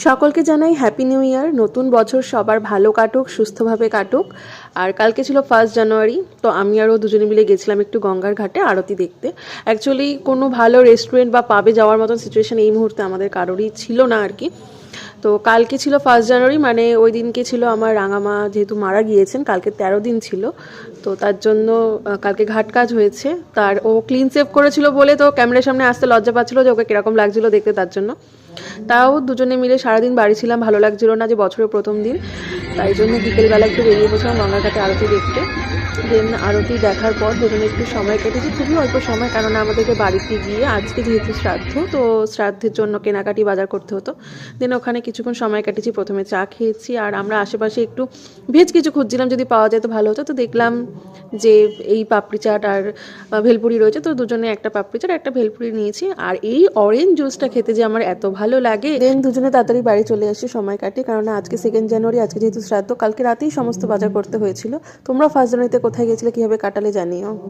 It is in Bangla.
সকলকে জানাই হ্যাপি নিউ ইয়ার। নতুন বছর সবার ভালো কাটুক, সুস্থভাবে কাটুক। আর কালকে ছিল 1 জানুয়ারি, তো আমি আরও দুজনে মিলে গেছিলাম একটু গঙ্গার ঘাটে আরতি দেখতে। অ্যাকচুয়ালি কোনো ভালো রেস্টুরেন্ট বা পাবে যাওয়ার মতন সিচুয়েশন এই মুহূর্তে আমাদের কারোরই ছিল না আর কি। তো কালকে ছিল 1 জানুয়ারি, মানে ওই দিনকে ছিল আমার রাঙামা যেহেতু মারা গিয়েছেন, কালকে 13 দিন ছিল। তো তার জন্য কালকে ঘাট কাজ হয়েছে। তার ও ক্লিন সেভ করেছিল বলে তো ক্যামেরার সামনে আসতে লজ্জা পাচ্ছিল যে ওকে কীরকম লাগছিল দেখতে, তার জন্য। তাও দুজনে মিলে সারাদিন বাড়ি ছিলাম, ভালো লাগছিল না যে বছরের প্রথম দিন, তাই জন্য বিকেলবেলা একটু বেরিয়ে পড়ছিলাম গঙ্গার ঘাটে আরতি দেখতে। দেন আরতি দেখার পর দুজনে একটু সময় কেটেছি, খুবই অল্প সময়, কারণ আমাদেরকে বাড়িতে গিয়ে আজকে যেহেতু শ্রাদ্ধ, তো শ্রাদ্ধের জন্য কেনাকাটি বাজার করতে হতো। দেন ওখানে কিছুক্ষণ সময় কেটেছি, প্রথমে চা খেয়েছি আর আমরা আশেপাশে একটু ভেজ কিছু খুঁজছিলাম, যদি পাওয়া যায় তো ভালো হতো। তো দেখলাম যে এই পাপড়ি চাট আর ভেলপুরি রয়েছে, তো দুজনে একটা পাপড়ি চাট একটা ভেলপুরি নিয়েছি। আর এই অরেঞ্জ জুসটা খেতে যে আমার এত ভালো লাগে। দেন দুজনে তাড়াতাড়ি বাড়ি চলে আসি সময় কাটে, কারণ আজকে 2 জানুয়ারি, আজকে যেহেতু শ্রাদ্ধ, কালকে রাতেই সমস্ত বাজার করতে হয়েছিল। তোমরা 1 জানুয়ারিতে কোথায় গেছিলে, কীভাবে কাটালে জানিও।